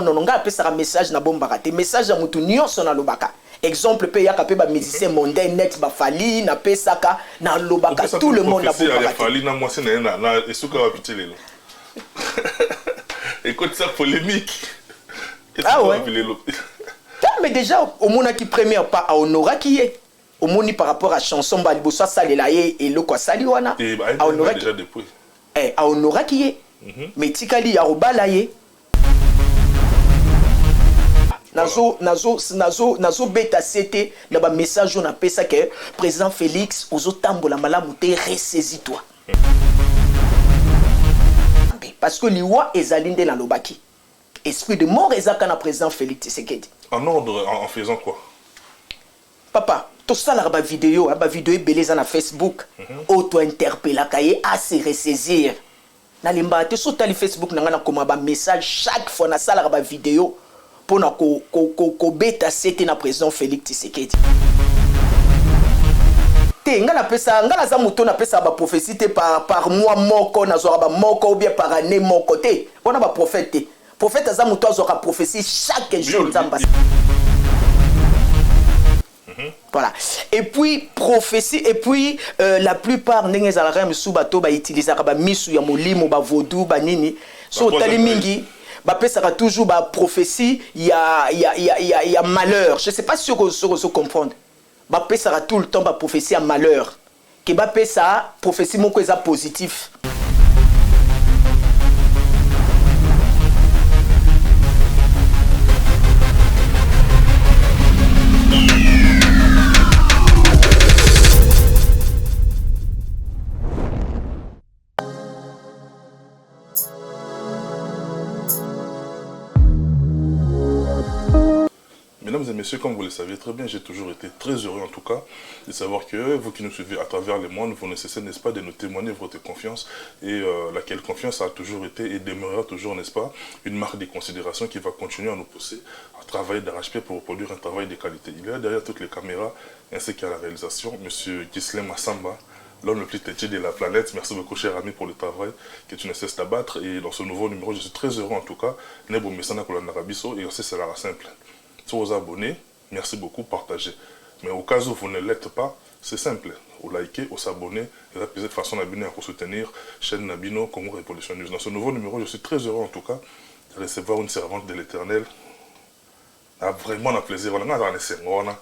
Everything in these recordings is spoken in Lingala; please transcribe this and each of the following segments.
non nga apesa message na bomba te message ya mutu nyonso na lobaka exemple pe ya kapé ba musicien mondain net ba fali na pesaka na lobaka tout le monde na bomba fali na moi c'est na esuka wa pitilelo écoute ça polémique ah ouais mais déjà au mona qui première pas à honora qui est au moni par rapport à chanson ba liboso salela ye et le quoi sali wana à honora déjà depuis à honora qui est mais tikali ya robala ye nazo beta c'était le message on appelle ça que président Félix ozo tambola malamu te ressaisis-toi parce que liwa ezalinde na lobaki esprit de mort ezaka na président Félix Tshisekedi en ordre en faisant quoi papa tout ça la vidéo beleza na Facebook auto interpella kaye à se ressaisir na limba te so tali Facebook na ngana koma ba message chaque fois na sala ba vidéo pour na ko beta c'était na président Félix Tshisekedi te ngana pesa ngana za muto na pesa ba prophétie te par mois moko na zo ba moko ou bien par année moko te bona ba prophète za muto zo ka prophétie chaque jour nzamba voilà et puis prophétie et puis la plupart ndenge za la rem sous bateau ba utiliser ba misu ya molimo ba vodou ba nini so tali mingi ba pesaka toujours ba prophétie il y a malheur je sais pas si vous comprendre ba pesaka tout le temps ba prophétie à malheur que ba pesa prophétie moko eza positif Mesdames et messieurs, comme vous le savez très bien, j'ai toujours été très heureux en tout cas de savoir que vous qui nous suivez à travers les mondes, vous ne cessez, n'est-ce pas, de nous témoigner votre confiance et laquelle confiance a toujours été et demeurera toujours, n'est-ce pas, une marque de considération qui va continuer à nous pousser à travailler d'arrache-pied pour produire un travail de qualité. Il est derrière toutes les caméras ainsi qu'à la réalisation, M. Ghislain Massamba, l'homme le plus têtu de la planète. Merci beaucoup, cher ami, pour le travail que tu ne cesses d'abattre. Et dans ce nouveau numéro, je suis très heureux en tout cas. Nebo Messana Kolanarabiso, et aussi c'est la simple. Si vous abonnez, merci beaucoup, partagez. Mais au cas où vous ne l'êtes pas, c'est simple. Vous likez, vous s'abonnez, et là, de façon à venir pour soutenir chaîne Nabino Congo Révolution News. Dans ce nouveau numéro, je suis très heureux en tout cas de recevoir une servante de l'Éternel. A vraiment un plaisir. On a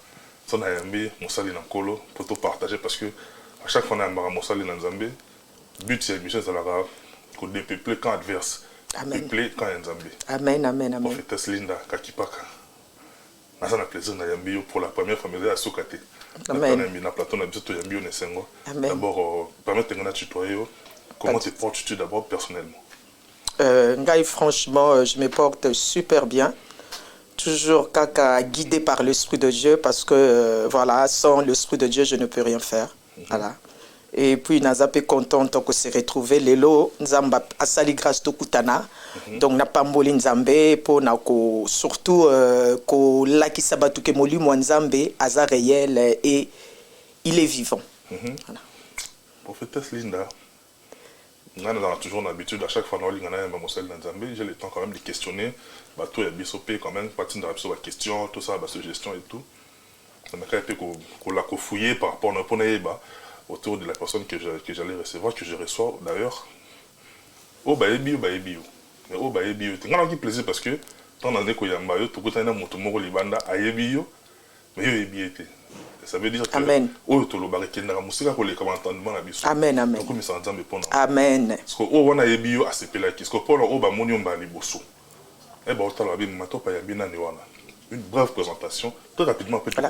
son ayambi, Moussali Nankolo, pour tout partager parce que à chaque fois on a un Moussali Nanzambe, but c'est Michel Zalara, pour dépeupler quand adverse, peupler quand Nzambe. Amen, amen, amen. Prophétesse Linda Kakipaka. J'ai un plaisir pour la première fois à Sokate. Amen. D'abord, permettez-moi de tutoyer. Comment te portes-tu d'abord personnellement? Ngaï, franchement, je me porte super bien. Toujours caca guidé par l'Esprit de Dieu parce que voilà, sans l'Esprit de Dieu, je ne peux rien faire. Voilà. Et puis, nous sommes contents de se retrouver. Lelo, nous avons asali grâce to kutana. Donc, nous avons Nzambe pour surtout que laki sabatu ke moli Nzambe aza réel et il est vivant. Voilà. Prophétesse Linda, nous avons toujours l'habitude à chaque fois que nous avons j'ai le temps quand même de questionner. Bateau et bisopé quand même, pas de la question, tout ça, la suggestion et tout. Ça m'a fait qu'on l'a fouillé par rapport à autour de la personne que j'allais recevoir, que je reçois d'ailleurs. Oh bah ebio. Mais oh bah ebio. Tu as plaisir parce que tant dans des koyambayo, tout le monde a mon libanda a ebio, mais yo ebiete. Ça veut dire que amen. Oh to lo barikenda musika ko le commentalement na biso. Amen, amen. Donc mi sanzambe pona. Amen. Parce que oh wana ebio a sepela ki. Parce que pona oh ba moni omba liboso. Eh ben otala bi matopa ya bina ni wana. Une brève présentation, très rapidement. Voilà.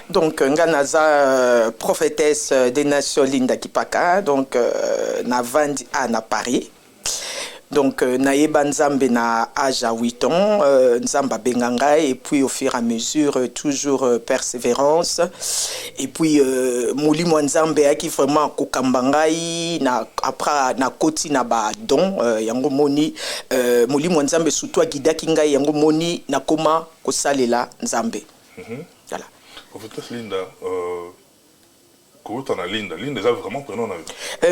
Donc, Nganaza, prophétesse des nations Linda Kipaka, donc, na Vandi à Paris. Donc, Naïba Nzambe na âge à 8 ans, Nzamba Benganga, et puis au fur et à mesure, toujours persévérance. Et puis, Mouli Nzambe, qui vraiment Kokambangai, après, na Koti na ba don, Yango Moni, Mouli Nzambe, surtout Gida Kinga, Yango Moni, na Koma, Kosalela Nzambe. Voilà. Prophétesse Linda, Kouta na Linda déjà vraiment prénom na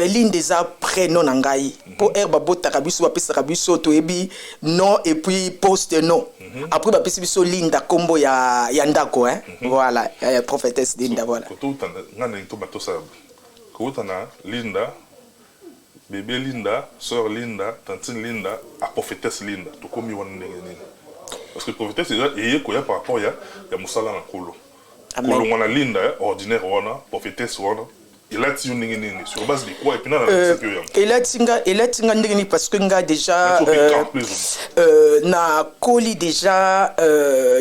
Linda déjà prénom na ngai pour herba botaka biso ba pesa biso to ebi nom et puis poste nom après ba pesa biso Linda kombo ya ndako hein voilà prophétesse Linda voilà Kouta ngana to bato sa Kouta na Linda bébé Linda sœur Linda tantine Linda a prophétesse Linda to komi wana ndenge parce que prophétesse déjà et ko ya par rapport ya musala na kolo kolongwana Linda ordinaire wana prophétesse wana il a dit sur base de quoi et puis il a dit parce que nga déjà na koli déjà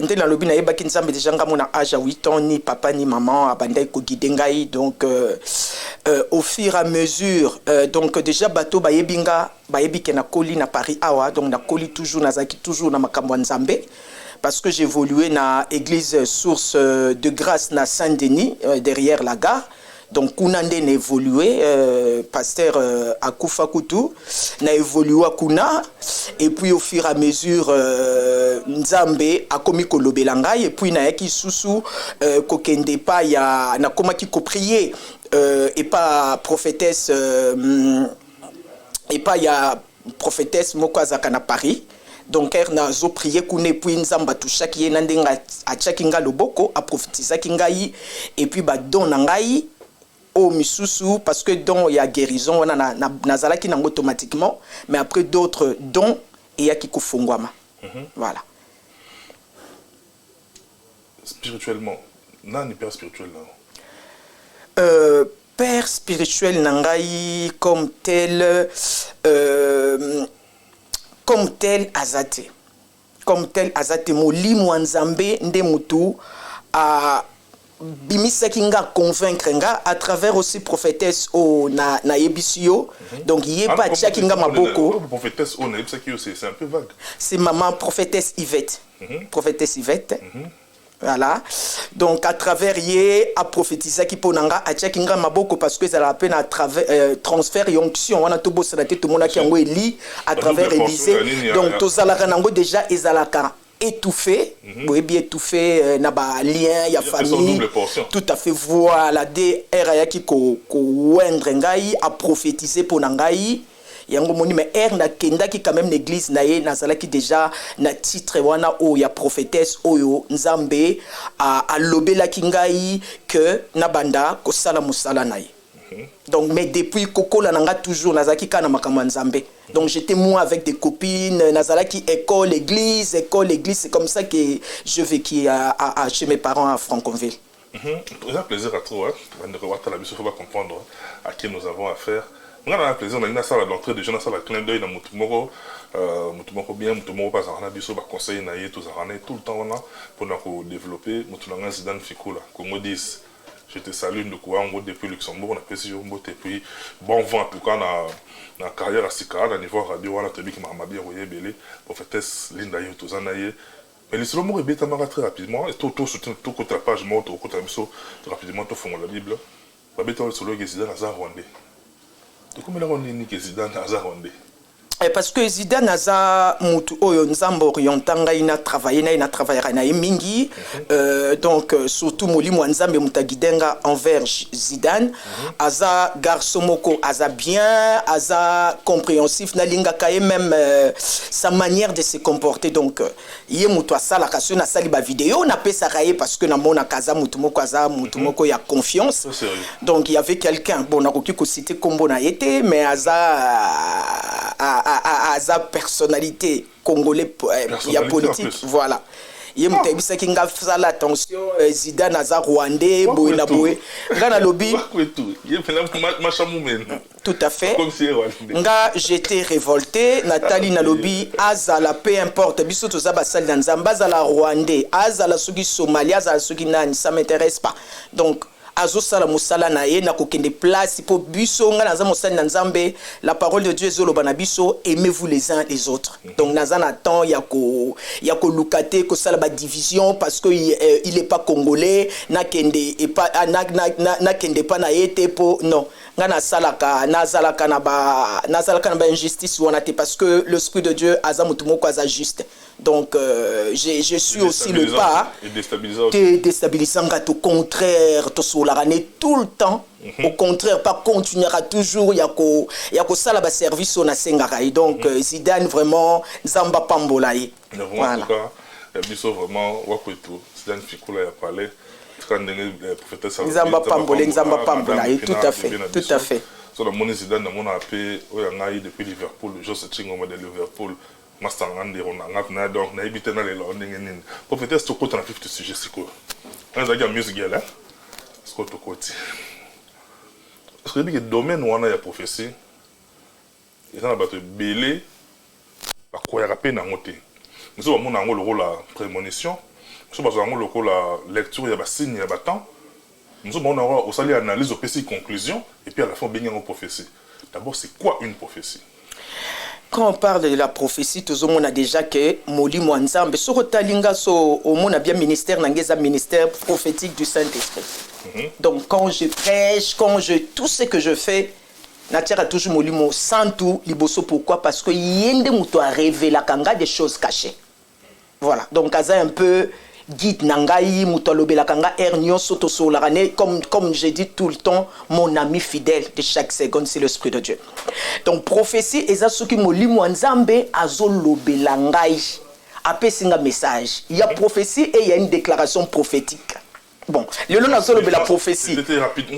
ndé na lobi na yebaki nzambe déjà nga mona âge à 8 ans ni papa ni maman abandai ko guider ngai donc au fur et à mesure donc déjà bato ba yebinga ba yebike na koli na Paris awa donc na koli toujours nazaki toujours na makambo nzambe parce que j'ai évolué dans l'église Source de Grâce na Saint-Denis, derrière la gare. Donc, Kunande n'a évolué, pasteur Akoufa Koutou n'a évolué à Kuna. Et puis, au fur et à mesure, Nzambe a commis Kolobelanga. Et puis, na yaki susu, kokende pa ya na koma ki ko prier, et pas prophétesse, et pas ya prophétesse Mokwazaka na Paris. Donc er na zo prier kune puis nzamba tushaki ye nandenga achaki nga loboko a prophétiser kingai et puis ba don ngai au misusu parce que don ya guérison wana na zalaki nango automatiquement mais après d'autres dons et ya kikufungwama voilà spirituellement nani père spirituel là père spirituel nangai comme tel azate molimo nzambe nde mutu a bimisa kinga convaincre nga à travers aussi prophétesse o na yebisio donc yeba tia kinga maboko prophétesse o na yebisio c'est un peu vague c'est maman prophétesse Yvette prophétesse Yvette voilà donc à travers yé a prophétisé qui ponanga a tia kinga maboko parce que ça la peine à travers transfert et onction on a tout bossé la tête tout le monde qui a eli à travers Élysée donc to zalaka nango déjà ezalaka étouffé bien étouffé na ba lien ya famille tout à fait voilà des era qui ko wendre ngai a prophétiser pour ngai yango moni mais na kenda ki quand même l'église na ye nazala ki déjà na titre wana o ya prophétesse oyo nzambe a lobela ki ngai que na banda ko sala musala na ye donc mais depuis kokola nanga toujours nazaki kana makambo nzambe donc j'étais moi avec des copines nazala ki école église c'est comme ça que je vécu chez mes parents à Franconville. C'est un plaisir à toi faut pas comprendre à qui nous avons affaire. On a un plaisir, on a ça à l'entrée de jeunes, ça à clin d'œil dans Moutoumoro bien, Moutoumoro pas en abisso, conseil naïe, tout le temps on a pour nous développer. Moutoumanga Zidane Fikoula, Congo 10. Je te salue de quoi depuis Luxembourg, on a fait sur Mbote, puis bon vent en tout cas dans la carrière à Sikara, à niveau radio, on a trouvé que Mahamadi Roye Belé, prophétesse Linda Yotozanaye. Mais les seuls mots répétés très rapidement, et tout soutien, tout côté la page, tout côté la rapidement, tout fond la Bible. Babeta le solo que Zidane Azar Rwandais. Comment on dit que Zidane Azar Rwandais? Parce que Zidane aza mutu oyo nzambo orientanga ina travailler na travailler na mingi donc surtout molimo nzambe mutagidenga envers Zidane aza garçon moko aza bien aza compréhensif na linga kaye même sa manière de se comporter donc yé mutu asala kaso na sali ba vidéo na pesa kaye parce que na mona kaza mutu moko ya confiance donc il y avait quelqu'un bon na koki ko citer kombo na yete mais à sa personnalité congolais il y a politique voilà il me dit qu'il a fait l'attention Zidane aza rwandais boina boé ngana lobby tout à fait nga j'étais révolté Nathalie na lobby azala peu importe biso to za basali na nzamba azala rwandais azala suki somalia azala suki nani ça m'intéresse pas donc azo sala musala na ye na kokende place pour biso nga naza musala na nzambe la parole de Dieu ezoloba na biso aimez-vous les uns les autres donc naza na temps ya ko lukate ko sala ba division parce que il est pas congolais na kende et pas na kende pas na yete po non nga nazalaka na ba injustice wana te parce que l'esprit de Dieu aza mutu moko aza juste Donc, je suis aussi le pas. Et déstabilisant. Au contraire, tout le temps. Au contraire, pas continuera toujours. Il y a que ça là service on a Sengarai. Donc, Zidane vraiment Zamba Pambolaï. Voilà. En tout cas, il y a vraiment Wakwito. Zidane Fikula a parlé. Zamba Pambolaï. Tout à fait. Tout à fait. Sur la monnaie Zidane, on a appelé depuis Liverpool. José Chingo de Liverpool. Master Ngandi on a donc na ibité na lelo ndenge nini prophétesse to kota na 50 sujet siko on a musique là ce to koti parce que le domaine où on a la prophétie ils ont battu belé ba koya pe na ngote nous avons mon angolo la prémonition nous avons angolo la lecture ya ba signe ya ba temps nous avons au sali analyse au PC conclusion et puis à la fin bien en prophétie. D'abord c'est quoi une prophétie? Quand on parle de la prophétie, tout le monde a déjà que Moli Mwanzambe, sur Talinga, au monde a bien ministère, ministère prophétique du Saint-Esprit. Donc quand je prêche, tout ce que je fais, Natira toujours Moli Mo Santu Liboso. Pourquoi? Parce que yende muto a révélé des choses cachées. Voilà. Donc ça un peu guide nangai mutalobe la kanga ernio soto solarane comme j'ai dit tout le temps mon ami fidèle de chaque seconde c'est l'esprit de Dieu. Donc prophétie eza soki molimo nzambe azolobe la ngai apesinga message. Il y a prophétie et il y a une déclaration prophétique. Bon, le nom azolobe la prophétie. C'était rapide.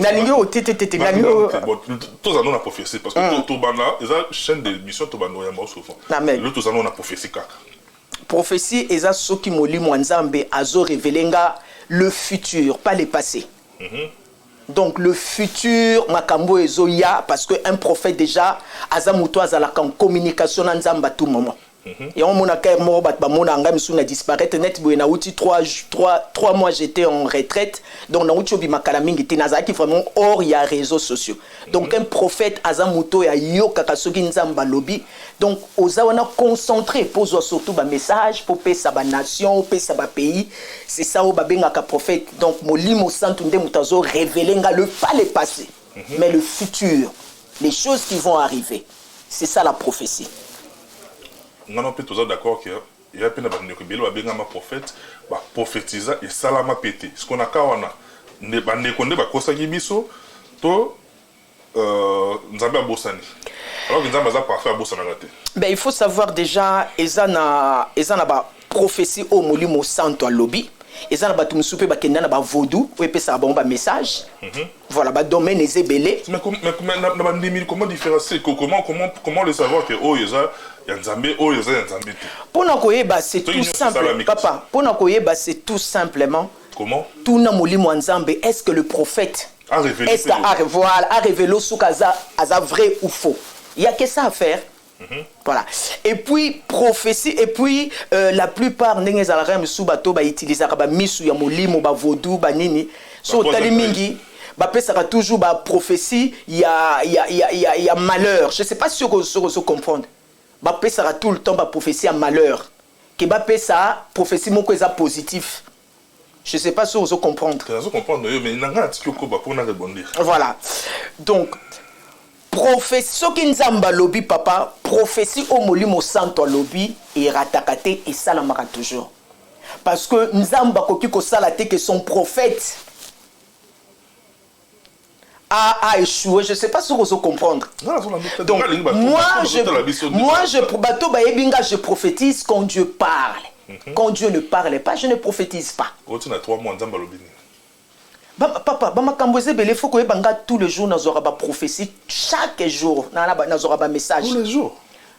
Nalingi o tete tous en ont la prophétie parce que tout bana eza chaîne d'émission tout bana ya souvent. Le tous en ont la prophétie kaka. Prophétie eza soki molimo nzambe azo révélenga le futur, pas le passé. Donc le futur makambo ezo ya parce que un prophète déjà azamuto azalaka en communication na nzamba à tout moment. Et on mona ka mo bat ba mona nga misu na disparaître net bo na uti 3 mois j'étais en retraite donc na uti obi makala mingi tinaza ki vraiment hors ya réseaux sociaux. Donc un prophète azamuto ya yoka kasoki nzamba lobi donc ozawana concentré pose surtout ba message pour pesa ba nation pesa ba pays c'est ça o ba benga ka prophète donc molimo santu nde mutazo révéler nga le pas le passé mais le futur les choses qui vont arriver c'est ça la prophétie. On est tous d'accord que il y a plein de prophètes prophétisa et salama pété ce qu'on a kawana ne bande konde ba kosaki biso to nzambe abosani alors que nzambe za parfait abosana ngate. Ben il faut savoir déjà ezana ba prophétie au molimo santo alobi ezana ba tumsupe ba kenda na ba vaudou ou epesa ba message. Voilà ba domaine ezebele. Mais comment différencier comment le savoir que oh yeza Nzambe oh yeza Nzambe. Pona koyeba c'est tout simple papa. Pona koyeba c'est tout simplement. Comment? Tout na molimo nzambe est-ce que le prophète a révélé est-ce a révélé soukaza aza vrai ou faux? Il y a que ça à faire. Voilà. Et puis prophétie et puis la plupart ndenge zalaka misu bato ba utilisaka ba misu ya molimo ba vaudou ba nini so tali mingi ba pesaka toujours ba prophétie il y a malheur. Je sais pas si vous comprendre. Ba pesaka tout le temps ba prophétie à malheur. Que ba pesa prophétie moko eza positif. Je sais pas si vous comprendre. Voilà. Donc prophétie soki nzamba lobi papa prophétie au molimo santo lobi et ratakate et salamaka toujours parce que nzamba koki ko salate que son prophète a échoué. Je sais pas si vous comprendre. Donc moi je bato ba yebinga je prophétise quand Dieu parle. Quand Dieu ne parle pas je ne prophétise pas. Papa, il faut que tous les jours nous aurons prophétie chaque jour nous aurons message. Tous les jours.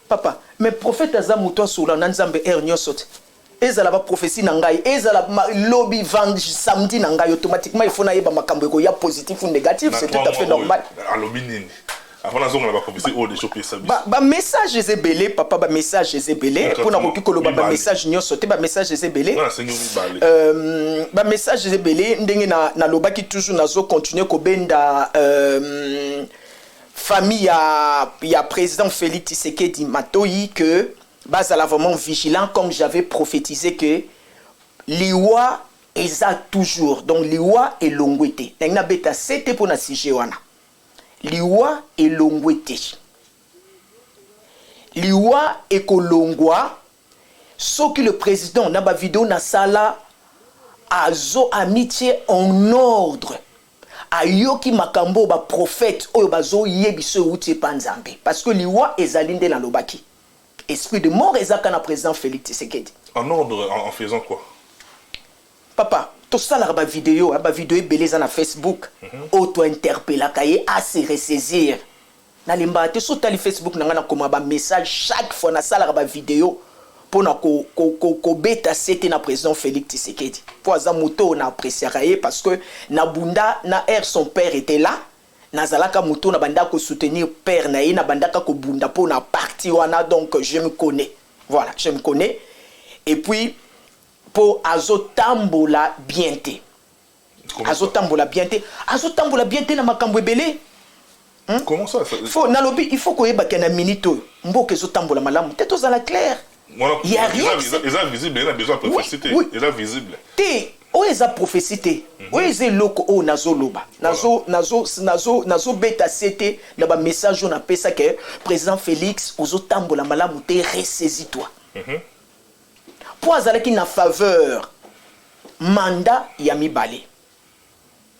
Papa, mais prophète azamuto sur la nzambe ernio sot. Ezala ba prophétie nangai, ezala lobby vend samedi nangai automatiquement il faut na yeba makambo ko ya positif ou négatif, c'est tout à fait normal. Avant la zone, on a prophétie oh des choses ça. Ba message est belé papa ba message est belé pour na koki koloba ba message nyoso te ba message est belé. Ba message est belé ndenge na loba ki toujours nazo continuer ko benda famille ya président Félix Tshisekedi Matoyi que bazala vraiment vigilant comme j'avais prophétisé que liwa eza toujours donc liwa et longwete. Ndenge beta c'était pour na sujet wana. Liwa et longwete. Liwa et kolongwa ce que le président na ba vidéo na sala azo amitié en ordre ayoki makambo ba prophète oyo bazo yebiso uti panzambe parce que liwa ezalinde na lobaki esprit de mort ezaka na président Félix Tshisekedi en ordre en faisant quoi papa to sala ba vidéo beleza na Facebook auto interpellaka ye à se ressaisir na limba te so tali Facebook na ngana koma ba message chaque fois na sala ba vidéo pour na ko beta c'était na président Félix Tshisekedi pour aza moto na apprécier parce que na bunda na son père était là na zalaka moto na banda ko soutenir père na ye na banda ko bunda pour na parti wana donc je me connais voilà je me connais et puis pour azotambola bienté azotambola bienté na makambo ebele comment ça faut na lobby il faut koyeba kana minute mboke zotambola malamu te tozala clair il y a rien ils ont visible il a besoin de prophétie il a visible te o eza prophétie o eza loko o nazoloba nazo beta c'était na ba message on appelle ça que président Félix ozotambola malamu te ressaisis toi pour azalaki na faveur mandat ya mibale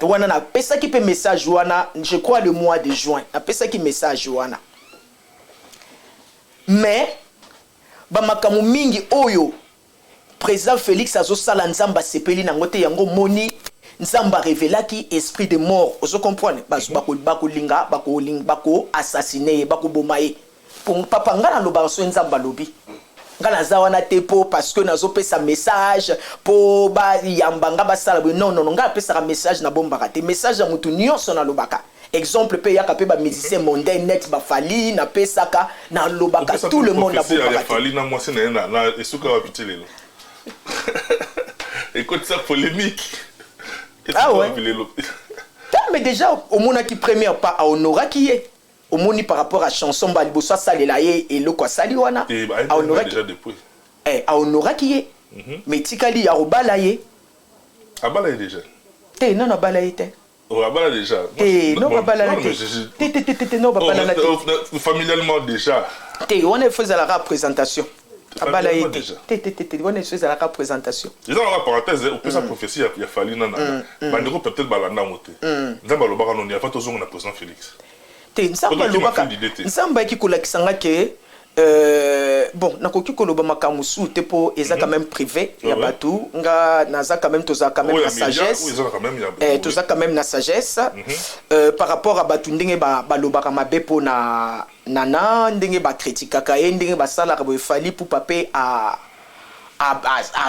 wana na pesa ki pe message wana je crois le mois de juin na pesa ki message wana mais ba makamu mingi oyo président Félix azosala nzamba sepeli na ngote yango moni nzamba révélaki esprit de mort ozo comprendre bako linga bako assassiner bako bomaye pour papa ngana loba so nzamba lobi ngana zawana tepo parce que nazo pesa message po ba yambanga basala non ngana pesa message na bomba te message ya mutu nyonso na lobaka exemple pe yaka pe ba musicien mondain net ba fali na pesaka na lobaka tout le monde na bomba fali na moi c'est na esuka wa pitilelo écoute ça polémique ah ouais mais déjà au monde qui première pas à honora qui est au monde par rapport à chanson balibosa salela et le quoi sali wana à honora déjà depuis à honora qui est mais tikali ya robala ye abala déjà non abala ye oh abala déjà non abala non abala familialement déjà on est faisait la représentation abala ye on est faisait la représentation ils ont la parenthèse au plus sa prophétie il a fallu nana bandeko peut-être balanda moté nzamba lobaka non il y a pas toujours na président Félix nzamba ki kolakisanga ke bon nakoki koloba makamusu te po eza quand même privé ya batu nga naza quand même toza quand même na sagesse toza quand même na sagesse par rapport à batu ndenge balobaka mabe po na nana ndenge ba critikaka ye ndenge basalaka bo fali pour paper à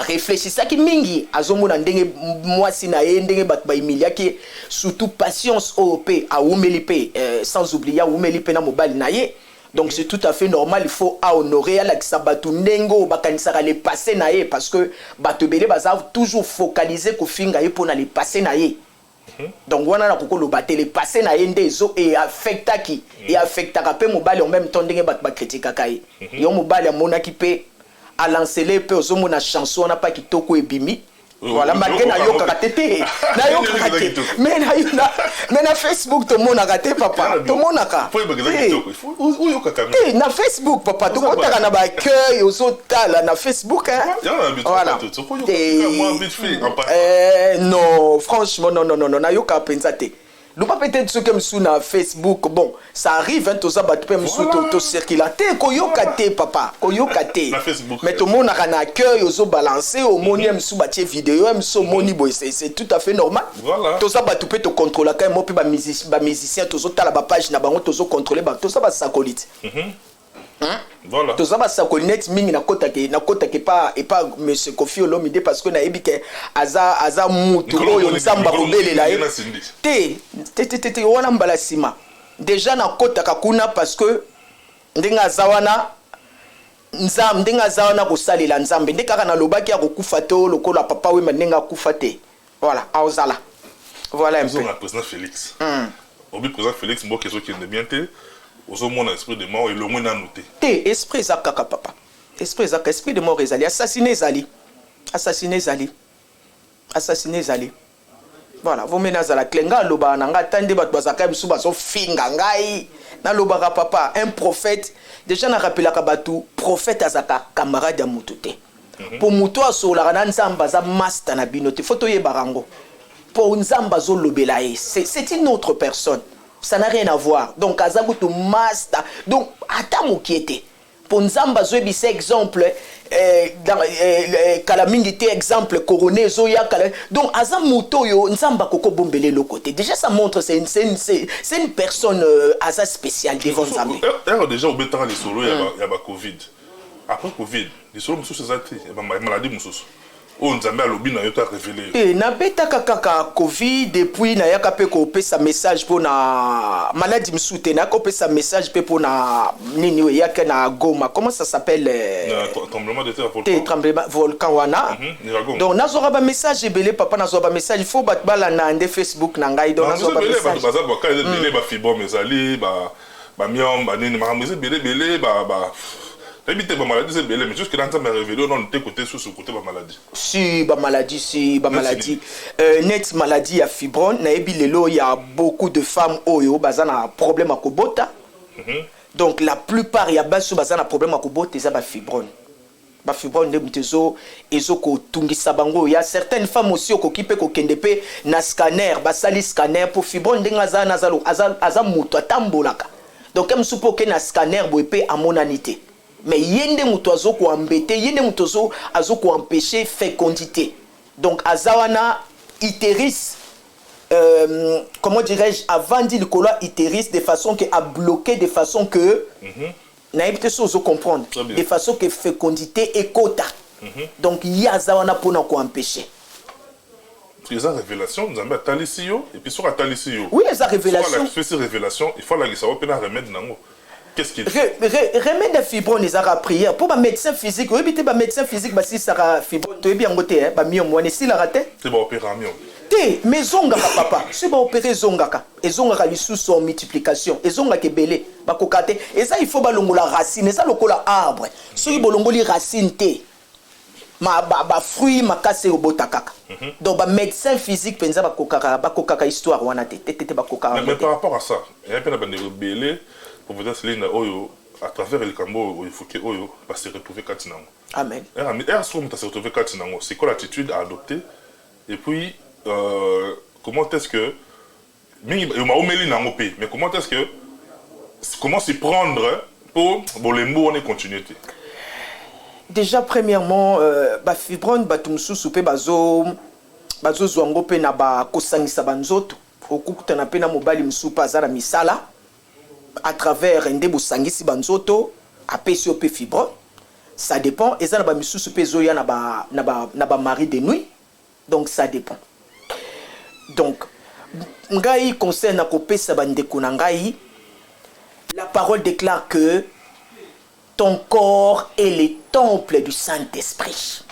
réfléchir ça qui mingi azomona ndenge mwasi na ye ndenge bat ba humiliaki surtout patience OP à umelipe sans oublier umelipe na mobile na ye donc c'est tout à fait normal il faut honorer à la kisabatu ndengo bakanisaka les passer na ye parce que bato belé baza toujours focaliser ko finga ye pona les passer na ye donc wana na kokolo baté les passer na ye ndezo et affecta qui et affectaka pe mobile en même temps ndenge bat ba critique kaye yo mobile amona ki pe à lancer les peu aux hommes chanson on n'a pas qui toko et bimi voilà malgré na yo kakatete na yo kakate mais na Facebook tout le monde a raté papa tout le monde a ka na Facebook papa tout le monde a na ba cœur aux autres na Facebook voilà non franchement non na yo ka pensate le pas peut-être ce que me na Facebook bon ça arrive hein tout ça bat peu me to circulater koyokate papa koyokate mais tout le monde a un accueil aux balancer au moni me sous batie vidéo me so moni boy c'est tout à fait normal tout ça bat peut te contrôler quand moi puis ba musicien tout ça la page na bango tout ça contrôler ba tout ça ba sacolite voilà tout ça va ça connaître mingi na kota ke pas et pas monsieur Kofi Olomide parce que na ebike aza mutu oyo nzamba robele la te wana mbala sima déjà na kota kakuna parce que ndenga zawana nzam ndenga zawana ko salela nzambe ndeka na lobaki ya kokufa te lokola papa we mandenga kufa te voilà aozala voilà un peu le président Félix obi président Félix mboke zo qui ne bien te aux hommes esprit de mort et le moins à noter esprit zakaka papa esprit de mort ezali assassiné zali voilà vous menez à la clenga loba nanga tande bat bazaka bisu baso finga ngai na loba papa un prophète déjà na rappelaka batu prophète azaka camarade ya mututé pour muto sola na nzamba za master na bino te photo ye barango pour nzamba zo lobela c'est une autre personne, ça n'a rien à voir. Donc azabutu master, donc ata mokiete pour nzamba zo bi exemple dans kalamingité exemple coroné zo ya donc azam muto yo nzamba koko bombele le côté déjà ça montre c'est une personne asa spéciale devant nzambe. Déjà au bétara les solo il y a covid. Après Covid, les solos mususu zati, maladie mususu. Oh, nzambe alobi na yoto révélé. Na beta kaka Covid depuis na yaka pe ko pesa message pour na maladie mususu na ko pesa message pe pour na nini we yaka na Goma. Comment ça s'appelle? Tremblement de terre volcan. Tremblement volcan wana. Donc nazora ba message belé papa nazora ba message il faut bat bala na ndé Facebook na ngai donc nazora ba message. Baza ba ka belé ba fibre mesali ba miom ba nini ma belé ba éviter ma maladie c'est belé mais jusque là ça m'a révélé on était côté sur ce côté ma maladie. Si ba maladie net maladie à fibrone na ebi lelo il y a beaucoup de femmes oyo bazana problème à kobota. Donc la plupart il y a baso bazana problème à kobota ça ba fibrone. Ba fibrone de mtezo ezo ko tungisa bango il y a certaines femmes aussi ko kipe ko kendepe na scanner ba sali scanner pour fibrone denga za nazalo aza muto atambolaka. Donc comme soupo ke na scanner boepe à monanité. Mais yende mutozo ko embêter yende mutozo azo ko empêcher fécondité. Donc azawana utérus comment dirais-je avant dit le colo utérus de façon que a bloqué de façon que na éviter ça ozo comprendre de façon que fécondité est quota. Donc ya azawana pour na ko empêcher. Les révélations nous avons talisio et puis sur la talisio. Oui, les révélations. Sur la révélation, il faut la savoir peine remède nango. Qu'est-ce qu'il remède de fibrone les ara prière pour ba médecin physique oui bité ba médecin physique ba si sara fibrone to bien ngoté ba miyo mwana si la raté c'est ba opération té mais zongaka papa c'est ba opérer zongaka et zongaka lisusu en multiplication et zongaka belé ba kokate et ça il faut ba longola racine et ça lokola arbre soki bolongoli racine té ma ba fruit makase obota kaka donc ba médecin physique penza ba kokaka histoire wana té ba kokaka mais par rapport à ça il y a peine ba belé pour vous dire Céline Oyo à travers le cambo il faut que Oyo va se retrouver Katinango. Amen. Est-ce qu'on va se retrouver Katinango? C'est quoi l'attitude à adopter? Et puis comment est-ce que mais comment est-ce que comment s'y prendre pour les mots on est continuité? Déjà premièrement ba fibrone ba tumsusu pe bazo zwango pe na ba kosangisa banzoto okukuta na pe na mobali msupa za na misala à travers ndebo sangisi banzoto apesi op fibrone ça dépend et ça na ba misusu pe zoya na ba mari de nuit donc ça dépend. Donc ngai conseil na kopesa bandeko na ngai la parole déclare que ton corps est le temple du Saint-Esprit.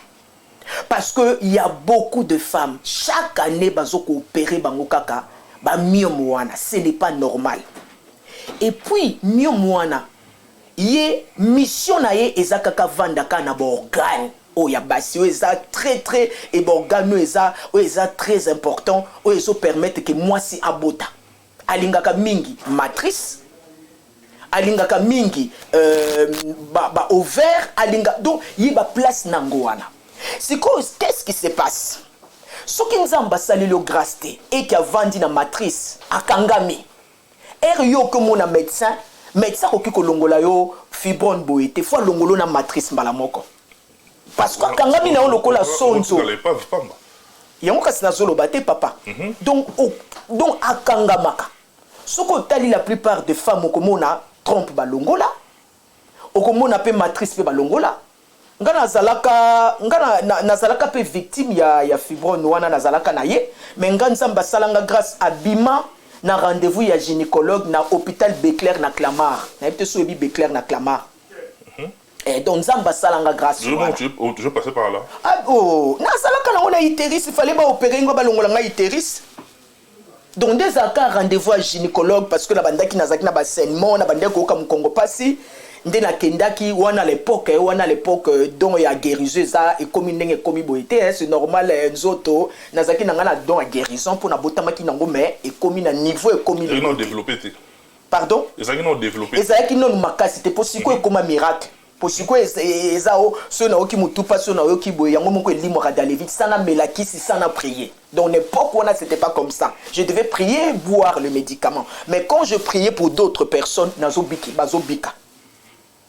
Parce que il y a beaucoup de femmes chaque année bazoko opérer bango kaka ba miomwana ce n'est pas normal. Et puis miomwana ye mission na ye ezakaka vandaka na organe o ya basi o eza très et organe o eza très important o ezo permettre que moi si abota alingaka mingi matrice alingaka mingi ba ovaire alinga donc yi ba place nango wana. C'est qu'est-ce qui se passe? Ce qui nous a ambassali le grâce et qui a vendu na matrice akangami yo que mon médecin ko kolongola yo fibrone boité fois longolo na matrice mbala moko parce que akangami na lokola sonzo yango kasi na zolo baté papa donc akangamaka soko tali la plupart des femmes okomona trompe balongola okomona pe matrice pe balongola ngana nazalaka pe victime ya fibrone wana nazalaka na ye mais nganzamba salanga grâce à bima na rendez-vous ya gynécologue na hôpital Béclair na Clamart na ebite so ebi Béclair na Clamart et donc nzamba salanga grâce je passais par là nazalaka na ona utérus il fallait ba opérer ngo balongola nga utérus. Donc des cas rendez-vous à gynécologue parce que la bandaki nazaki na ba saignement na bandaki ko comme Congo pasi ndé na kendaki wana à l'époque don ya guérison ça et comme ndenge komi boité c'est normal nzoto nazaki na ngana don ya guérison pour na botamaki nango mais et comme na niveau et comme ils ont développé pardon ils ont développé non makasi c'était possible comme un miracle posiko ezao so na oki mutupa so na oki boye yango moko elimo ka d'aller vite sana melakisi sana prier. Donc n'importe quoi c'était pas comme ça. Je devais prier, boire le médicament. Mais quand je priais pour d'autres personnes nazo biki bazo bika.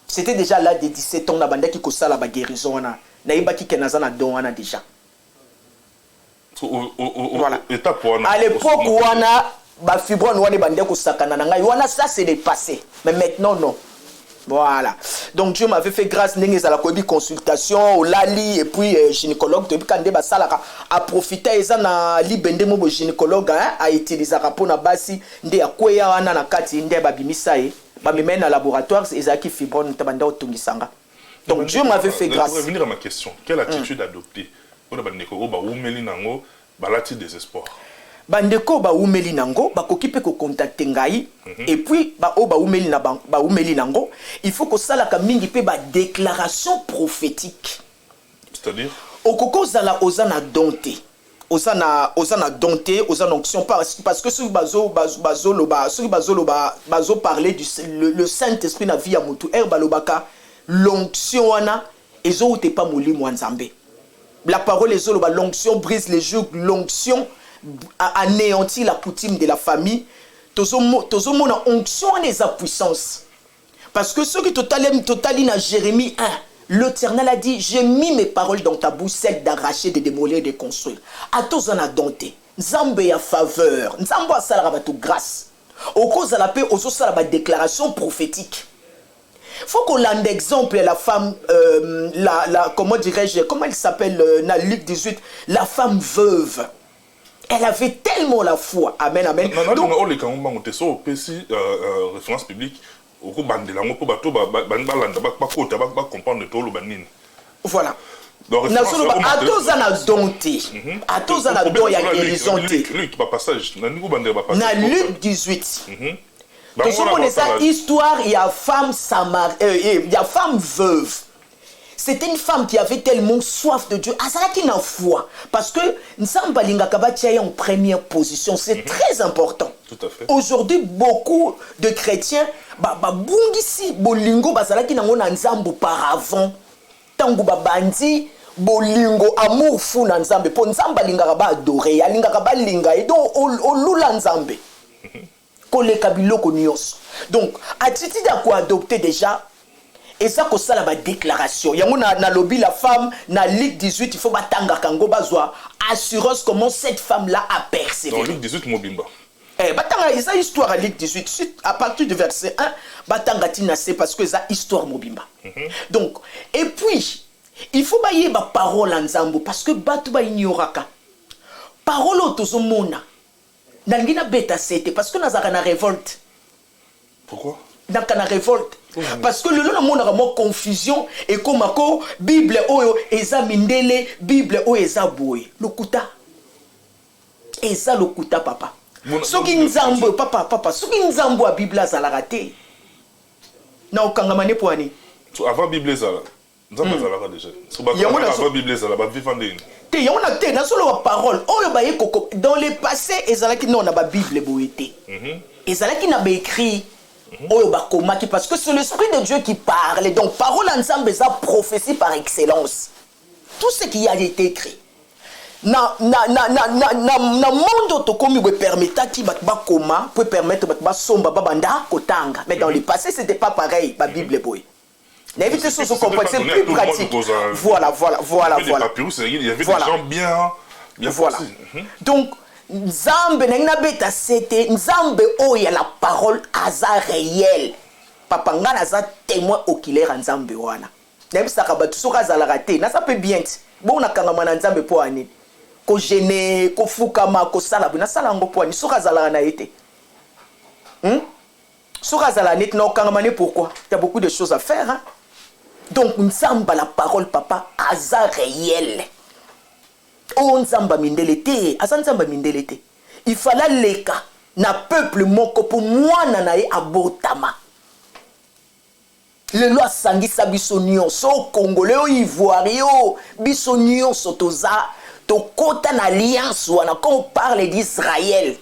C'était déjà là de 17 ans na banda ki ko sala ba guérison wana. Na ibaki kenaza na don wana déjà. Voilà. À l'époque wana ba fibrone wana banda ko sakana na ngai wana ça c'est le passé. Mais maintenant non. Voilà. Donc Dieu m'avait fait grâce n'engeza la kobi consultation au lali et puis gynécologue depuis quand ba salaka a profiter eza na libende mo gynécologue a utiliser rapport na basi nde akweya wana na kati nde ba bimisa e ba mena laboratoire ezaki fibrone tabanda otungisanga. Donc Dieu m'avait fait grâce. Pour revenir à ma question, quelle attitude adopter pour ba ndeko ba umeli nango balati désespoir. Bandeko ba umeli nango ba kokipe ko contacter ngai et puis ba o ba umeli na ba umeli nango il faut que ça la mingi pe ba déclaration prophétique, c'est-à-dire okoko zala ozana dompté ozana dompté ozana onction parce que sur bazo parler du le Saint-Esprit na vie ya mutu balobaka l'onction wana ezo te pas molimo nzambe. La parole ezoloba l'onction brise les jougs, l'onction anéantit la coutume de la famille. Tozomo na onction et sa puissance. Parce que ceux qui totalent na Jérémie 1, l'Éternel a dit, j'ai mis mes paroles dans ta bouche, celle d'arracher, de démolir et de construire. A tous en a dompté. Nzambe a faveur. Nzambe a salara batou grâce. Au cause de la paix, aux autres la déclaration prophétique. Faut qu'on ait d'exemple la femme, comment dirais-je, comment elle s'appelle, dans Luc 18, la femme veuve. Elle avait tellement la foi. Amen, amen. Donc, référence publique, voilà. Na Luc 18. Donc, histoire, il y a femme il y a femme veuve. C'était une femme qui avait tellement soif de Dieu. Azalaki na foi. Parce que Nzamba Lingakaba tient en première position. C'est très important. Tout à fait. Aujourd'hui, beaucoup de chrétiens, bungisi bolingo bazalaki nango na Nzamba auparavant. Tango babandi bolingo amour fou na Nzambe. Po Nzamba Lingakaba adoré. Lingakaba linga. Et donc, olula Nzambe. Koleka biloko nyos. Donc, attitude à quoi adopter déjà. Et ça, c'est ça la déclaration. Il y a na lobby la femme, na Luc 18, il faut batanga kango bazwa assurance comment cette femme-là a persévéré. Dans Luc 18, Mobimba. Batanga, il y a histoire à Luc 18, à partir du verset 1, batanga tina c'est parce que ça histoire Mobimba. Donc, et puis, il faut bailler ba parole en Zambo parce que batu ba ignoraka. Parole autozomona. Nangina beta c'était parce que nazaka na révolte. Pourquoi? Dans la révolte. Parce que le monde a confusion et comme Bible oyo eza mindele Bible oyo eza boy lokuta eza lokuta papa soki nzambo papa soki nzambo a Bible za la raté na okangamane poani avant Bible za nzambo za la déjà so ba avant Bible za la ba vivande te yona te na solo parole oyo ba yeko dans le passé ezalaki non na ba Bible boyete ezalaki na ba écrit parce que c'est l'Esprit de Dieu qui parle. Donc, parole ensemble, c'est prophétie par excellence. Tout ce qui a été écrit. Na monde tokomi peut permettre qui batba koma peut permettre batba somba babanda kotanga. Mais dans le passé, c'était pas pareil. La Bible boy. N'évitez ce que comprendre, c'est plus pratique. Voilà. Il y avait des gens bien voilà. Donc Nzambe na beta c'était Nzambe oya la parole aza réel. Papa ngana aza témoin oculaire Nzambe wana. Nebisaka batu soka za la raté. Na ça peut bien. Bon na kangama na Nzambe po ani. Ko gêner, ko fukama, ko sala na sala ngo po ani soka za la na été. Soka za la net na kangama ne pourquoi? Il y a beaucoup de choses à faire hein? Donc Nzamba la parole papa aza réel. Oh Nzamba mindelete, asa Nzamba mindelete. Il fallait leka na peuple moko pour moi nanae abotama. Le loi sangisa biso nyonso congolais o ivoirien biso nyonso toza tokota na alliance wana quand on parle d'Israël,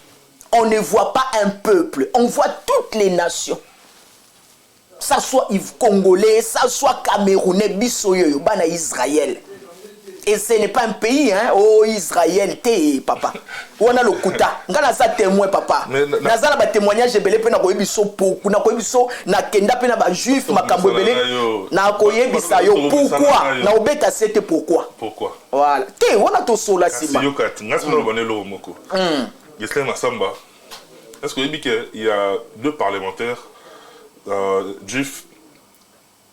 on ne voit pas un peuple, on voit toutes les nations. ça soit Congolais, ça soit Camerounais, biso yoyo bana Israël. Et ce n'est pas un pays, hein. Oh, Israël, t'es papa. On a le kuta. Ngana ça témoin, papa. Nazala ba témoignage belé pe na koyebi so beaucoup, na koyebi so na kenda pe na ba juif makambo belé. Na koyebi sa yo. Pourquoi? Na obeta c'était pourquoi? Pourquoi? Voilà. T'es on a to sola sima. Yo kat, ngasi na banelo moko. Yeslem Masamba. Est-ce que il y a deux parlementaires juifs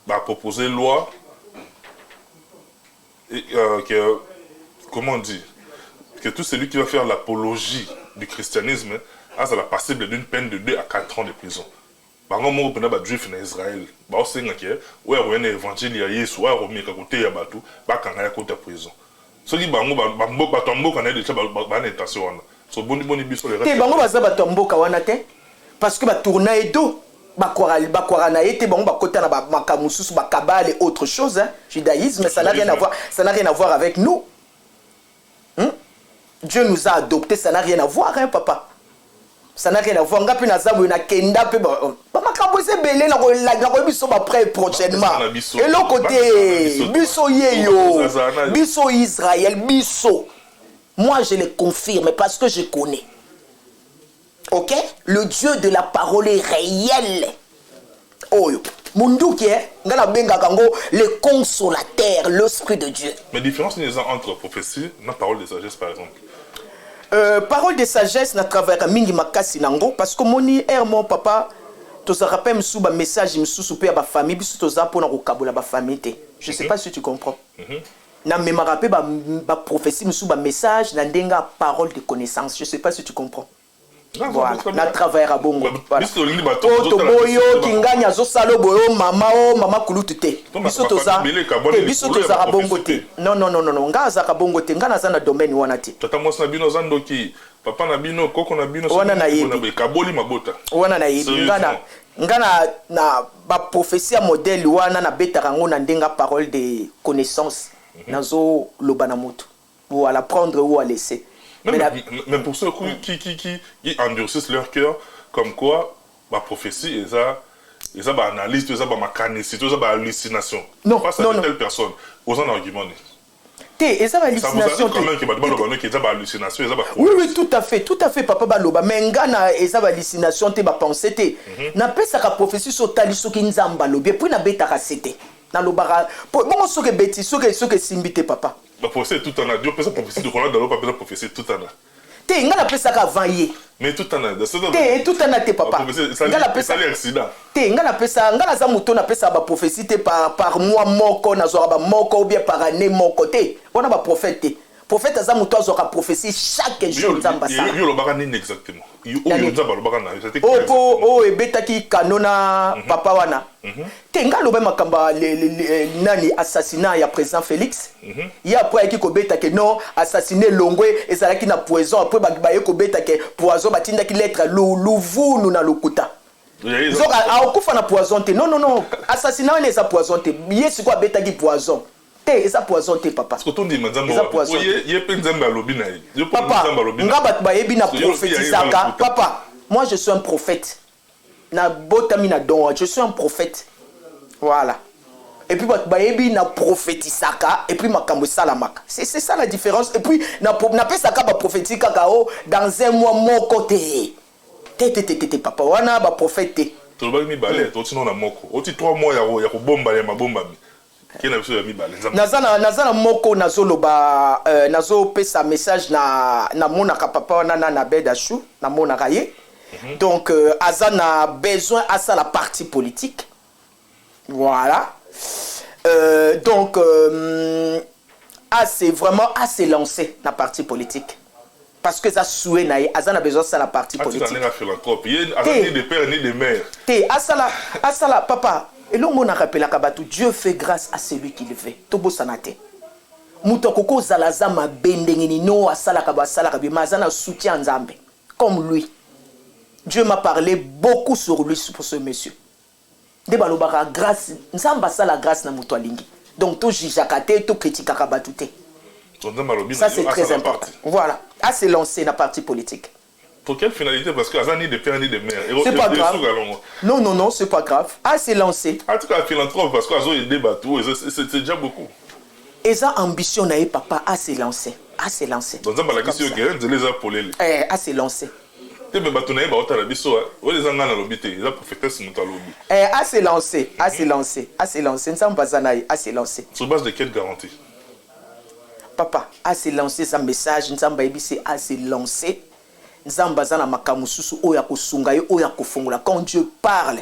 a proposé loi et, comment on dit, que tout celui qui va faire l'apologie du christianisme a la passible d'une peine de 2 à 4 ans de prison. Par exemple, moi, je suis juif en Israël. Je suis juif en Israël. Je suis juif en Israël. Je suis juif en prison. Ce qui est bon, parce que tourner d'eau. Autre chose, hein. Judaïsme, ça n'a rien à voir, ça n'a rien à voir avec nous. Dieu nous a adoptés, ça n'a rien à voir, hein, papa. Ça n'a rien à voir. Et l'autre côté, biso yeyo, biso Israël, biso. Moi, je le confirme parce que je connais. Ok? Le Dieu de la parole est réel. Oh, Munduki, le consolateur, l'esprit de Dieu. Mais la différence entre prophétie et la parole de sagesse, par exemple. Parole de sagesse, na travers mingi makasi nango, parce que mon papa, tu te rappelles un message, je ba famille, biso to za pona ko kabola ba famille te. Je sais pas si tu comprends. Na me rappelle ba prophétie, ba message, na ndenga parole de connaissance. Je sais pas si tu comprends. Voilà, na travail à bongo. Toto boyo kinganya zo salo boyo mama o mama kulutute. Biso toza bongo te. Non non non non, nga za bongo te, nga na za na domaine wana te. Tata mwasi na bino zandoki, papa na bino, koko na bino, wana na yebi kaboli mabota. Wana na yebi nga na ba prophétie modèle wana na betaka ngo na ndenga parole de connaissance. Nazo loba na moto. Ou à la prendre ou à laisser. Mais pour ceux qui endurcissent leur cœur, comme quoi, ma prophétie, ils ont analyse, ils ont mécanisme, ils ont hallucination. Non, face à non, de telles personnes, aux en argument. Ils ont hallucination. Oui, oui, tout à fait, papa Baloba. Mais ils ont hallucination, ils ont pensé. Na pesa ka prophétie sur taliso ki nzamba lobi, puis na beta ka sete. Na lobara, bon so ke beti, so ke simbite papa. La prophétie tout en a. Dieu peut sa prophétie de Roland dans l'eau, pas la prophétie tout en a. T'es nga la pesa ka vanyer. Mais tout en a. T'es tout en a te papa. Nga la pesa accident. T'es nga la pesa, nga la za muto na pesa ba prophétie te par mois moko na zo ba moko ou bien par année moko te. On a ba prophète. Prophète za muto zo ka prophétie chaque jour nzamba ça. Yo lo baka nini exactement. Yo nzamba lo baka na. Oh ebeta ki kanona papa wana. Tenga lobe makamba nani assassinat ya président Félix. Ya après ki ko beta ke non assassiné Longwe et ça qui na poison après ba ye ko beta ke poison batinda ki lettre louvunu na lokuta. Zoka a okufa na poison te. Non non non, assassinat ne sa poison te. Yesu ko beta ki poison. Et ça poison te papa. Parce que ton dit madame poison. Ye pe nzamba lobi na ye. Yo pe nzamba lobi. Nga bat ba yebi na prophétisaka. Papa, moi je suis un prophète. Na botami na don, je suis un prophète. Voilà. Et puis ba yebi na prophétisaka et puis makambo salamaka. C'est ça la différence. Et puis na pesaka ba prophétika kao dans un mois mon côté. Té papa wana ba prophète. To ba mi balé, to tino na moko. Oti 3 mois ya ko bomba ya mabomba mi. Nazana moko nazoloba nazo pesa message na monaka papa na bedashu na monaka ye. Donc azana besoin à ça la partie politique. Voilà. Donc c'est vraiment assez lancé la partie politique. Parce que ça souhait naïe, azana besoin ça la partie politique. Ni de père ni de mère. Asala papa. Et l'homme on a rappelé à Kabatou, Dieu fait grâce à celui qui le fait. Tobo sanate. Moutokoko zalaza ma bendengeni no asala kabasala kabi mazana soutien nzambe. Comme lui. Dieu m'a parlé beaucoup sur lui pour ce monsieur. De balobara grâce, nzamba sala grâce na muto alingi. Donc to jijakate, to critique Kabatou te. Ça c'est très important. Voilà. Ah c'est lancé la partie politique. Pour quelle finalité? Parce que Azani de père ni de mère. C'est pas grave. Non, non, non, c'est pas grave. Ah, c'est lancé. En tout cas, philanthrope, parce qu'Azo est débattu, c'est déjà beaucoup. Et ça, ambition, papa, ah, c'est lancé. Ah, c'est lancé. Donc, ça, la question est que les appelés. Ah, c'est lancé. Ah, c'est lancé. Ah, c'est lancé. Ah, c'est lancé. Ah, c'est lancé. Sur base de quelle garantie? Papa, ah, c'est lancé, ça message, ah, c'est lancé. Quand Dieu parle,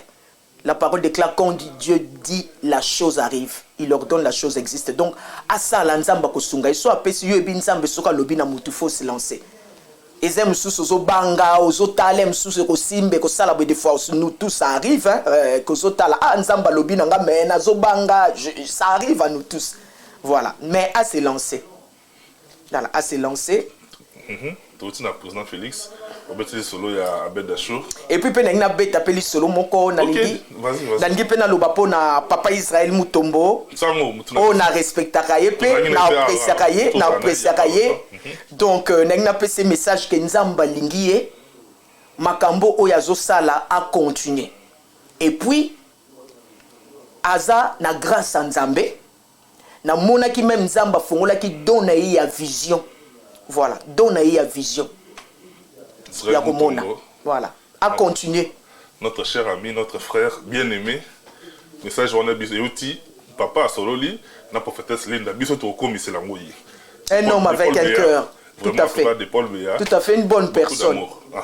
la parole déclare, quand Dieu dit, la chose arrive. Il ordonne, la chose existe. Donc, à ça, l'anzamba kosunga. Il soit apesi yo ebi nzambe soka lobi na mutu faut se lancer. Ezem sous ozo banga, ozo talem sous ko simbe ko sala be des fois nous tous ça arrive hein, ko zo tala ah nzamba lobi na nga mena zo banga, ça arrive à nous tous. Voilà, mais à se lancer. Voilà, à se lancer. Tu es président Félix. Et puis pena beta peli solo moko na lingi. Nalingi pena lobapo na papa Israël Mutombo. On a respectaka ye pe na appréciaka ye. Donc na pese message que nzamba lingi ye makambo oyazo sala a continuer. Et puis aza na grâce à Nzambe na mona ki même nzamba fongola ki donne ya vision. Voilà, donne ya vision. Voilà, à continuer. Notre cher ami, notre frère bien-aimé, message on a bisouti, papa Sololi, la prophétesse Linda, bisouti au commis c'est l'angoï. Un homme avec un cœur, tout à fait. Tout à fait, une bonne personne.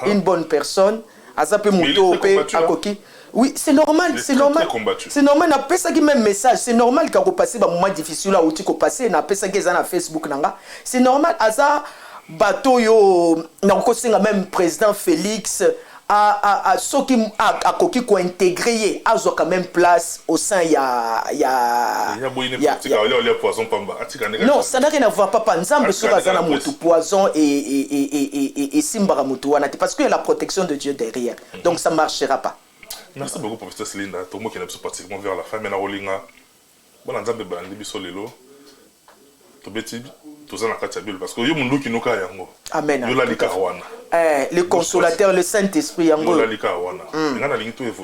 Une bonne personne. Azape Mouto, à Koki. Oui, c'est normal, c'est normal. C'est normal, on a ça qui même message. C'est normal quand vous passez un moment difficile là où tu passes, on a ça qui est sur Facebook. C'est normal, Aza. Bateau yo na kosenga même président Félix a ceux qui a koki ko intégrer a zo quand même place au sein non ça n'a rien à voir papa nzambe sur azana mutu poison et simbara mutu wana parce que y a la protection de Dieu derrière donc ça marchera pas. Merci beaucoup professeur Linda tout le monde qui est pratiquement vers la fin mais na rolinga bona nzambe bandi biso lelo to beti parce que amen. Le consolateur, le Saint-Esprit.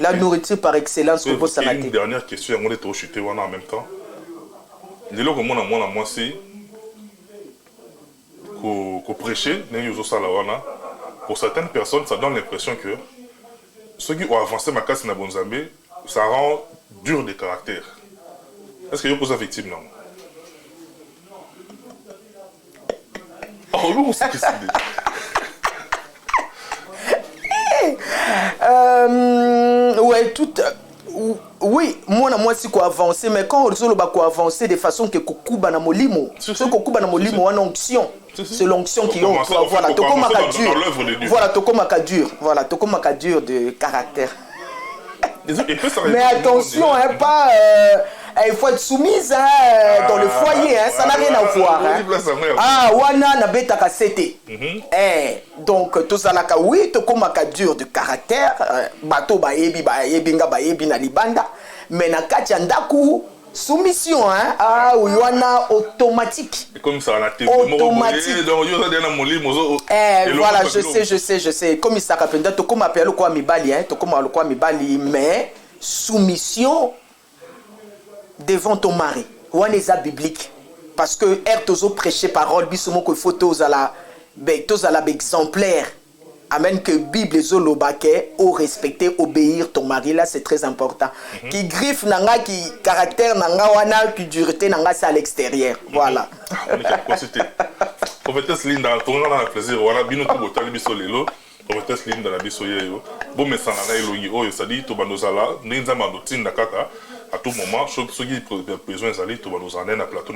La nourriture par excellence. Une dernière question, en même temps. Prêcher, pour certaines personnes, ça donne l'impression que ceux qui ont avancé ma casse na Bonzambé, ça rend dur de caractère. Est-ce que vous posez victime non? Oh, nous, c'est que c'est ouais, tout. Oui, moi si quoi avancer, mais quand on va quoi avancer de façon que Kokuba na molimo, ce Kokuba na molimo en onction, c'est l'onction qui ont. Voilà, Toko Makadur. Voilà, Toko Makadur. Voilà, Toko Makadur de caractère. Mais attention, hein, pas. Il faut être soumise hein, dans le foyer, hein, ça n'a rien à voir. Hein. Ah, wana na beta kasete. Donc tout ça là, oui, to komaka dur de caractère, bateau baebi nga baebi na libanda, mais na katia ndaku soumission hein, ah wana automatique. Et comme ça on a automatique. Voilà, je sais. Comme ça kapenda to koma pelo kwa mibali hein, to koma kwa mibali mais soumission devant ton mari. Ou un eza biblique. Parce que tozo prêcher parole, bisoumo que faut tous à la exemplaire. Amen que Bible zolobake au respecter, obéir ton mari là c'est très important. Qui griffe nanga, qui caractère nanga wana, qui dureté nanga c'est à l'extérieur. Voilà. Prophétesse Linda, on a un plaisir. Voilà, bino tout botal biso lelo. Prophétesse Linda na biso yeyo. Bon mais ça na elongi oyo ça dit to banozala, ninza mandotinda kaka. À tout moment, ceux qui ont besoin d'aller, tu vas nous emmener à plateau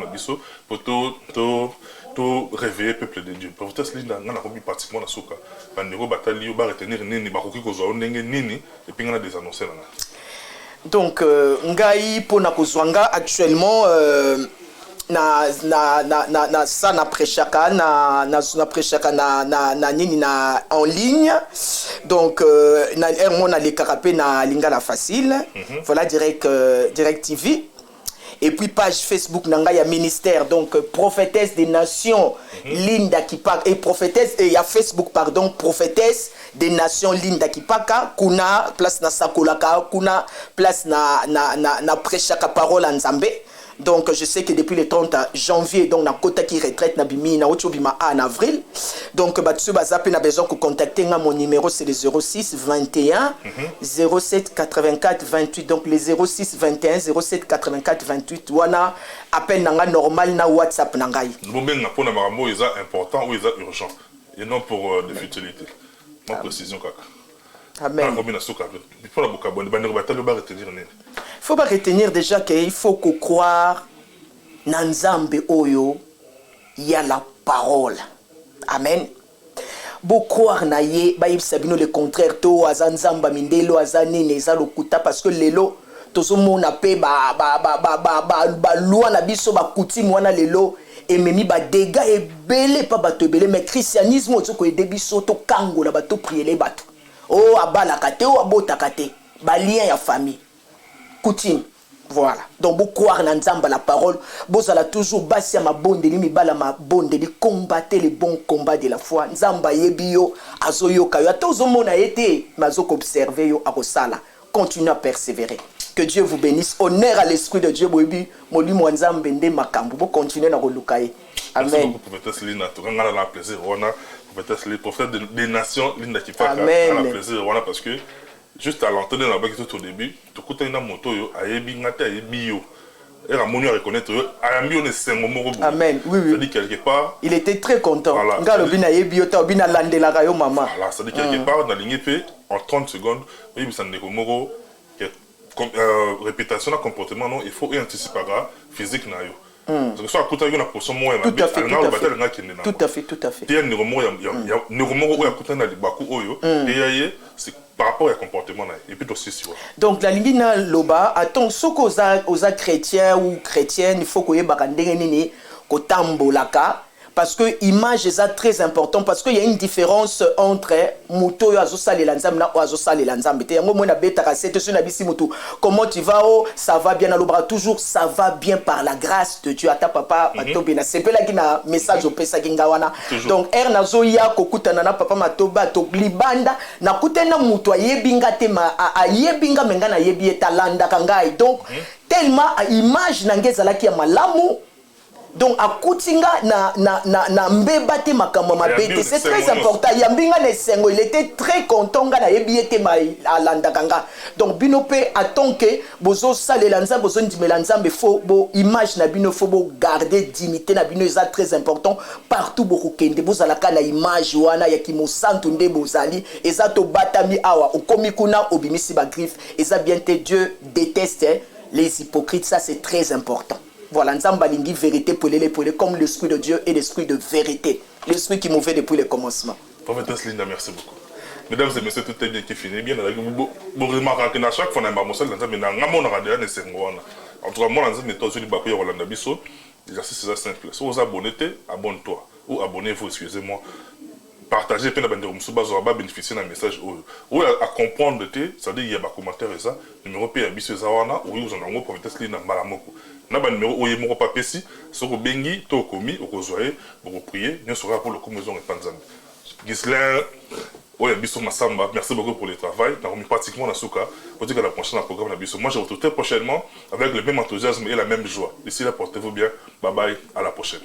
pour tout réveiller le peuple de Dieu. Prophétesse Linda, on a pratiquement la souka. On a retenir nini, et puis on a des annonces. Donc, ngai pona kozwanga actuellement na ça na prêchaka na prêchaka na nini na en ligne donc na mon les carapé na lingala facile voilà direct TV et puis page Facebook nanga ya ministère donc prophétesse des nations Linda Kipaka et prophétesse et ya Facebook pardon prophétesse des nations Linda Kipaka kuna place na sakolaka kuna place na prêchaka parole en Nzambe. Donc je sais que depuis le 30 janvier donc na kota qui retraite na bimi na otobima en avril. Donc batsu bazape na besoin de contacter mon numéro c'est le 06 21 07 84 28 donc le 06 21 07 84 28 wana appel nanga normal na WhatsApp nangai. Bombenga pona makambo eza important ou eza urgent et non pour des futilités. Ma précision kaka. Amen. Il faut pas retenir déjà qu'il faut qu'on croire dans Nzambe oyo y a la parole. Amen. Beau croire na ye ba sabino le contraire to azanzamba mindelo azani neza lokuta parce que lelo tozomona pe ba loi na biso ba coutume wana lelo et memi ba dégâts et belé pas bato belé mais christianisme otoko e debiso to kangola bato prier les bato. Oh abalaka te o abotaka te ba lien ya famille coutume voilà donc vous croire dans Nzamba la parole vous allez toujours basi ya mabondeli mibala mabondeli combattre les bons combats de la foi Nzamba yebio azoyoka yo atozomona ete mazoko observer yo akosala continuez à persévérer que Dieu vous bénisse honneur à l'esprit de Dieu boyebi molimo Nzambe nde makambo bo continuer na koluka ye amen prophétesse Lina to ngala na plaisir wana prophétesse les prophètes des nations Linda Kipaka na plaisir wana parce que juste à l'antenne là-bas tout au début tout côté na moto yo ayebi ngata ayebi yo et la monnaie reconnaître yo ayambi on est cinq moments amen oui oui ça dit quelque part il était très content ngalo bina ayebi yo ta bina landela ka yo maman voilà ça dit quelque part dans ligne pe en 30 secondes oui ça ndeko moko répétition na comportement non il faut anticiper physique na yo parce que soit à côté de la portion moins tout à fait tout à fait il c'est par rapport au comportement et puis aussi donc la lingina loba attends ce aux chrétiens ou chrétiennes il faut que y bakandenge nini kotambolaka parce que image est très important parce qu'il y a une différence entre muto yo azosali lanzambe na azosali lanzambe te yango mona beta ka sete sur na bisi mutu comment tu vas oh ça va bien alobra toujours ça va bien par la grâce de Dieu ata papa matobe na sepela ki na message au pesa kinga wana donc nazo ya kokutana na papa matoba to libanda na kutena mutu ayebinga te ma ayebinga menga na yebi etalanda kangai donc tellement image na ngeza ki ya malamu. Donc à Koutinga na mbeba te makamba mabete c'est très important yambinga ne sengo il était très content nga na yebiete ma alanda kanga donc binope attend que bozo sale lanza bozo ndimela nzambe fo bo image na bino fo bo garder dignité na bino ça très important partout beaucoup kende bozala kana image wana ya kimosantu nde bozali eza to batami awa okomi kuna obimisi ba griffe eza bien te Dieu déteste les hypocrites ça c'est très important. Voilà, Nzamba lingi vérité pour les comme l'esprit de Dieu et l'esprit de vérité. L'esprit qui mouvait depuis le commencement. Prophétesse Linda, merci beaucoup. Mesdames et messieurs, tout est bien qui finit. Bien, vous remarquez qu'à chaque fois, on a un message, mais on a un message. En tout cas, moi, je suis un message. L'exercice c'est simple. Si vous abonnez, abonne-toi. Ou abonnez-vous, excusez-moi. Partagez puis la bénéficier d'un message ou à comprendre c'est-à-dire il y a des commentaires et ça numéro P à biso zawana ou vous en avez prophétesse Linda malamoko na ba numéro ou yemo papier si soko bengi to komi okozoye pour prier nous sera pour le commission et panzambe Gislain ouais biso masamba merci beaucoup pour le travail dans pratiquement na souka pour dire que la prochaine programme na biso moi je vous retrouve très prochainement avec le même enthousiasme et la même joie d'ici là portez-vous bien bye bye à la prochaine.